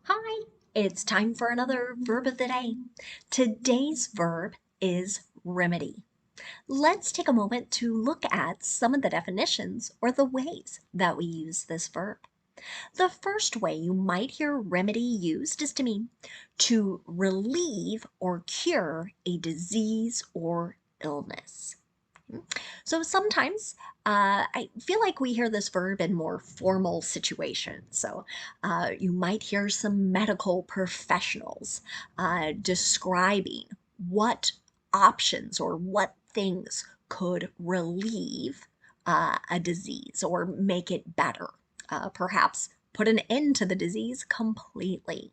Hi, it's time for another verb of the day. Today's verb is remedy. Let's take a moment to look at some of the definitions or the ways that we use this verb. The first way you might hear remedy used is to mean to relieve or cure a disease or illness. So sometimes I feel like we hear this verb in more formal situations. So you might hear some medical professionals describing what options or what things could relieve a disease or make it better, perhaps put an end to the disease completely.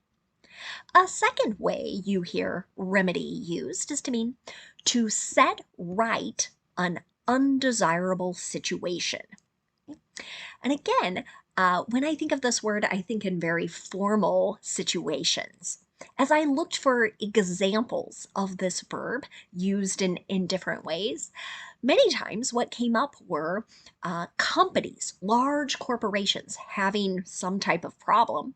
A second way you hear remedy used is to mean to set right an undesirable situation. And again, when I think of this word, I think in very formal situations. As I looked for examples of this verb used in different ways, many times what came up were companies, large corporations having some type of problem,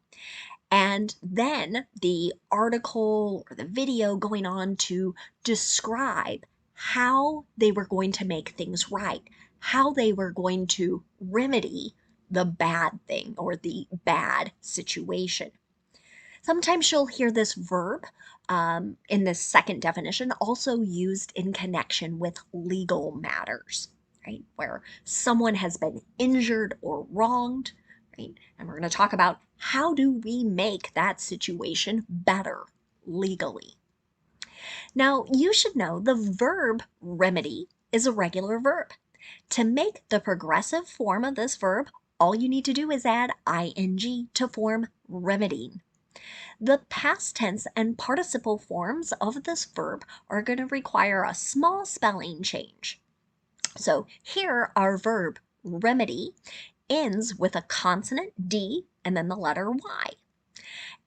and then the article or the video going on to describe how they were going to make things right, how they were going to remedy the bad thing or the bad situation. Sometimes you'll hear this verb in this second definition also used in connection with legal matters, right? Where someone has been injured or wronged, right? And we're going to talk about how do we make that situation better legally. Now, you should know the verb remedy is a regular verb. To make the progressive form of this verb, all you need to do is add ing to form remedying. The past tense and participle forms of this verb are going to require a small spelling change. So here our verb remedy ends with a consonant D and then the letter Y.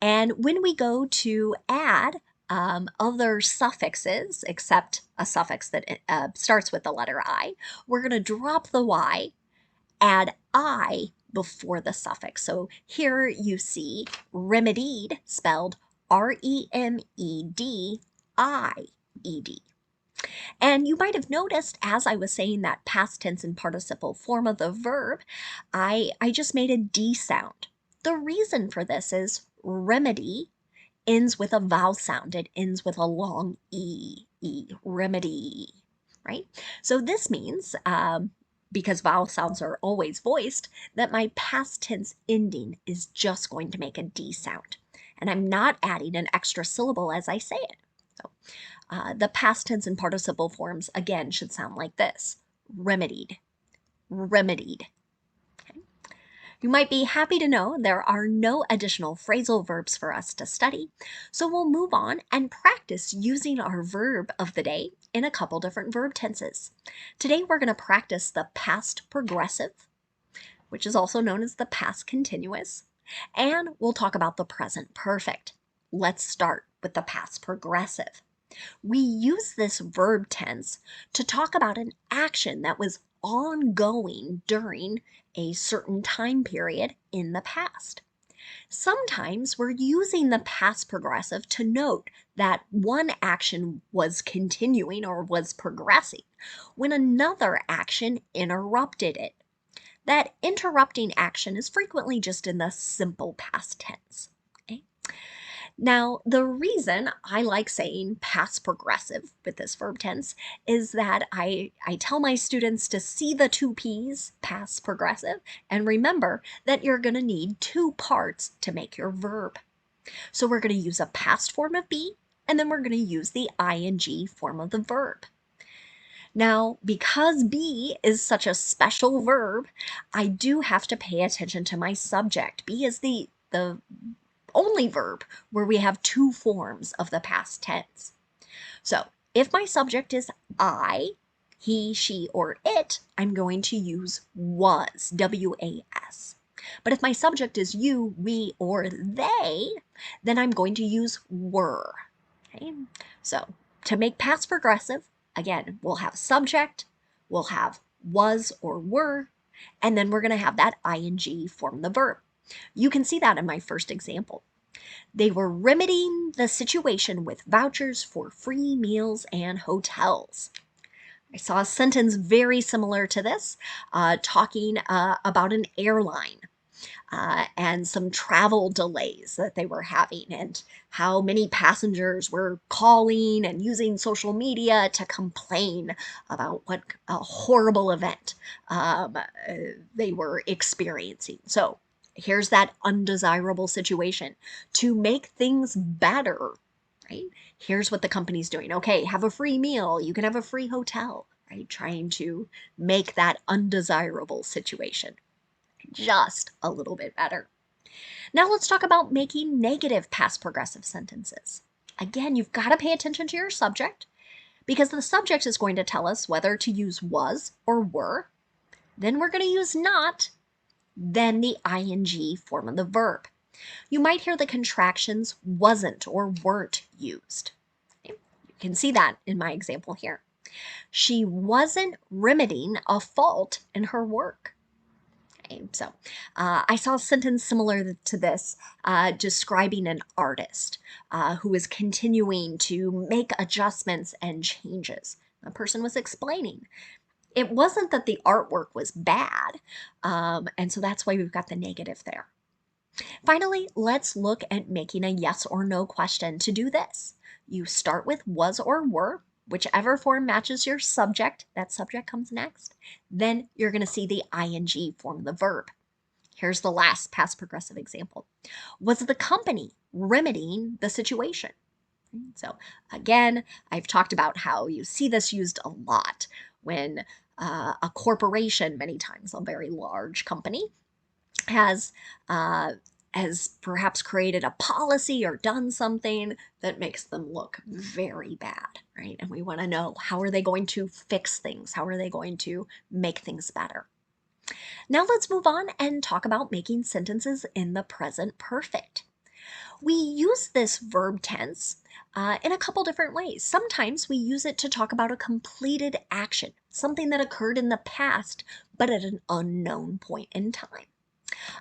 And when we go to add other suffixes, except a suffix that starts with the letter I, we're going to drop the Y, add I before the suffix. So here you see remedied spelled R-E-M-E-D-I-E-D. And you might have noticed as I was saying that past tense and participle form of the verb, I just made a D sound. The reason for this is remedy ends with a vowel sound. It ends with a long remedy, right? So this means, because vowel sounds are always voiced, that my past tense ending is just going to make a D sound. And I'm not adding an extra syllable as I say it. So the past tense and participle forms, again, should sound like this. Remedied, remedied. Okay. You might be happy to know there are no additional phrasal verbs for us to study, so we'll move on and practice using our verb of the day in a couple different verb tenses. Today we're going to practice the past progressive, which is also known as the past continuous, and we'll talk about the present perfect. Let's start with the past progressive. We use this verb tense to talk about an action that was ongoing during a certain time period in the past. Sometimes we're using the past progressive to note that one action was continuing or was progressing when another action interrupted it. That interrupting action is frequently just in the simple past tense. Okay? Now, the reason I like saying past progressive with this verb tense is that I tell my students to see the two P's, past progressive, and remember that you're going to need two parts to make your verb. So we're going to use a past form of be, and then we're going to use the ing form of the verb. Now, because be is such a special verb, I do have to pay attention to my subject. Be is the only verb where we have two forms of the past tense. So if my subject is I, he, she, or it, I'm going to use was, W-A-S. But if my subject is you, we, or they, then I'm going to use were. Okay? So to make past progressive, again, we'll have subject, we'll have was or were, and then we're going to have that ing form the verb. You can see that in my first example. They were remedying the situation with vouchers for free meals and hotels. I saw a sentence very similar to this, talking about an airline and some travel delays that they were having, and how many passengers were calling and using social media to complain about what a horrible event they were experiencing. So here's that undesirable situation. To make things better, right? Here's what the company's doing. Okay, have a free meal. You can have a free hotel, right? Trying to make that undesirable situation just a little bit better. Now let's talk about making negative past progressive sentences. Again, you've got to pay attention to your subject because the subject is going to tell us whether to use was or were. Then we're going to use not, then the ing form of the verb. You might hear the contractions wasn't or weren't used. You can see that in my example here. She wasn't remedying a fault in her work. So I saw a sentence similar to this describing an artist who is continuing to make adjustments and changes. The person was explaining. It wasn't that the artwork was bad, and so that's why we've got the negative there. Finally, let's look at making a yes or no question. To do this, you start with was or were, whichever form matches your subject, that subject comes next. Then you're going to see the ing form of the verb. Here's the last past progressive example. Was the company remedying the situation? So again, I've talked about how you see this used a lot when a corporation, many times a very large company, has perhaps created a policy or done something that makes them look very bad, right? And we want to know, how are they going to fix things? How are they going to make things better? Now let's move on and talk about making sentences in the present perfect. We use this verb tense in a couple different ways. Sometimes we use it to talk about a completed action, something that occurred in the past, but at an unknown point in time.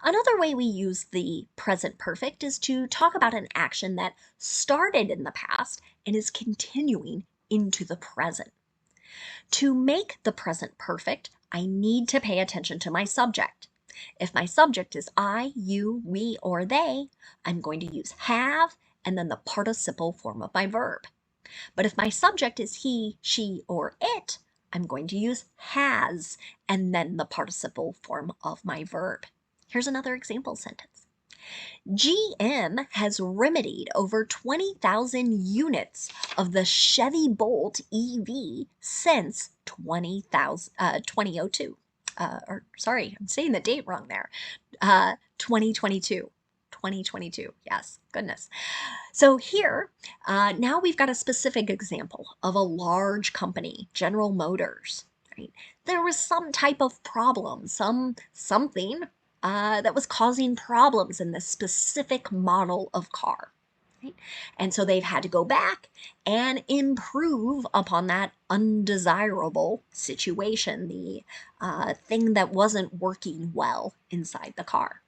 Another way we use the present perfect is to talk about an action that started in the past and is continuing into the present. To make the present perfect, I need to pay attention to my subject. If my subject is I, you, we, or they, I'm going to use have and then the participle form of my verb. But if my subject is he, she, or it, I'm going to use has and then the participle form of my verb. Here's another example sentence. GM has remedied over 20,000 units of the Chevy Bolt EV since 2002. Sorry, I'm saying the date wrong there. 2022. 2022, yes, goodness. So here, now we've got a specific example of a large company, General Motors, right? There was some type of problem, something that was causing problems in this specific model of car. Right? And so they've had to go back and improve upon that undesirable situation, the thing that wasn't working well inside the car.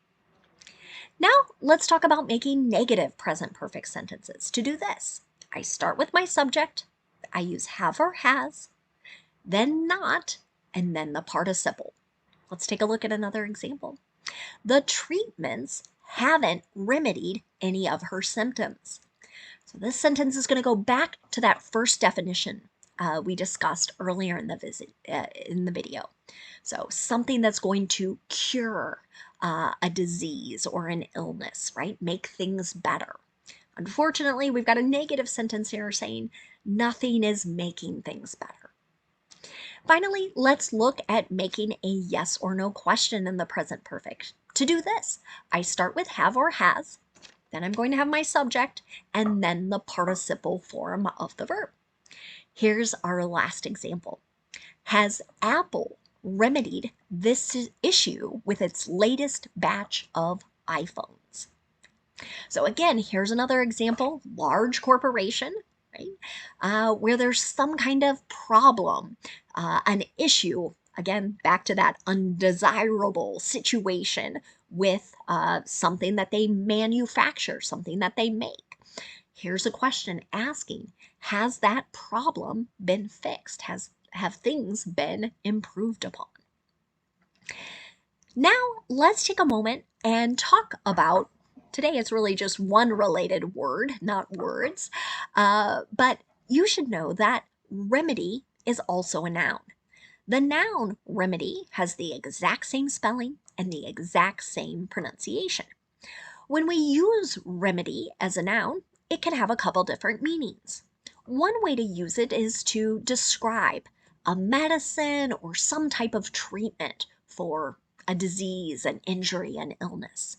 Now let's talk about making negative present perfect sentences. To do this, I start with my subject, I use have or has, then not, and then the participle. Let's take a look at another example. The treatments haven't remedied any of her symptoms. So this sentence is going to go back to that first definition we discussed earlier in the video. So something that's going to cure a disease or an illness, right? Make things better. Unfortunately, we've got a negative sentence here saying nothing is making things better. Finally, let's look at making a yes or no question in the present perfect. To do this, I start with have or has, then I'm going to have my subject, and then the participle form of the verb. Here's our last example. Has Apple remedied this issue with its latest batch of iPhones? So again, here's another example, large corporation, right? Where there's some kind of problem, an issue Again, back to that undesirable situation with something that they manufacture, something that they make. Here's a question asking, has that problem been fixed? Have things been improved upon? Now, let's take a moment and talk about today. It's really just one related word, not words. But you should know that remedy is also a noun. The noun remedy has the exact same spelling and the exact same pronunciation. When we use remedy as a noun, it can have a couple different meanings. One way to use it is to describe a medicine or some type of treatment for a disease, an injury, an illness.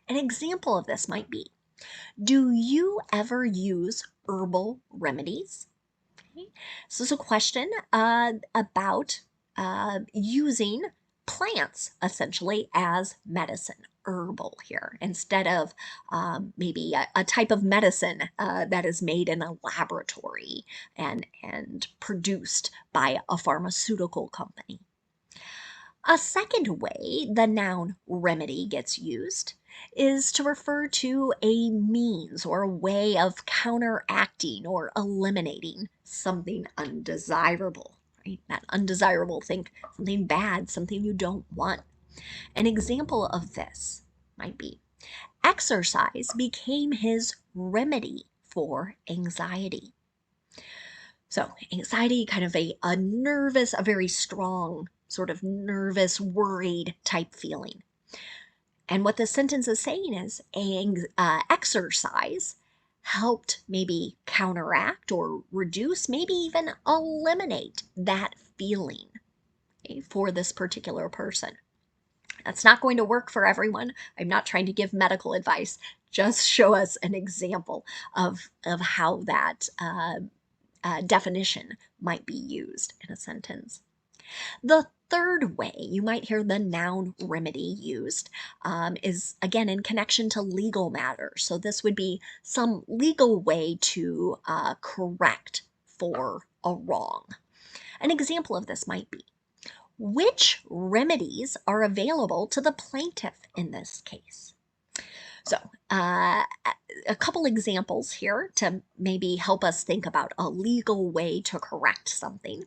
An example of this might be, do you ever use herbal remedies? Okay. So this is a question about using plants essentially as medicine, herbal here, instead of maybe a type of medicine that is made in a laboratory and produced by a pharmaceutical company. A second way the noun remedy gets used is to refer to a means or a way of counteracting or eliminating something undesirable, right? That undesirable, think something bad, something you don't want. An example of this might be exercise became his remedy for anxiety. So, anxiety, kind of a nervous, a very strong, sort of nervous, worried type feeling. And what the sentence is saying is exercise helped maybe counteract or reduce, maybe even eliminate that feeling, okay, for this particular person. That's not going to work for everyone. I'm not trying to give medical advice, just show us an example of how that definition might be used in a sentence. The third way you might hear the noun remedy used is again in connection to legal matters. So this would be some legal way to correct for a wrong. An example of this might be, which remedies are available to the plaintiff in this case? So, a couple examples here to maybe help us think about a legal way to correct something.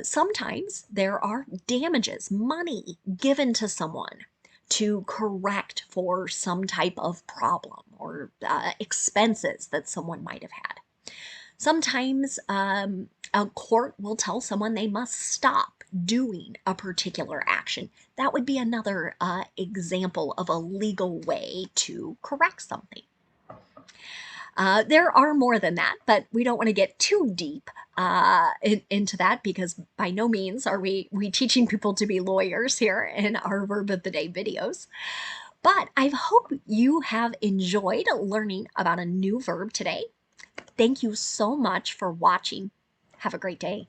Sometimes there are damages, money given to someone to correct for some type of problem or expenses that someone might have had. Sometimes a court will tell someone they must stop doing a particular action. That would be another example of a legal way to correct something. There are more than that, but we don't want to get too deep into that because by no means are we teaching people to be lawyers here in our Verb of the Day videos. But I hope you have enjoyed learning about a new verb today. Thank you so much for watching. Have a great day.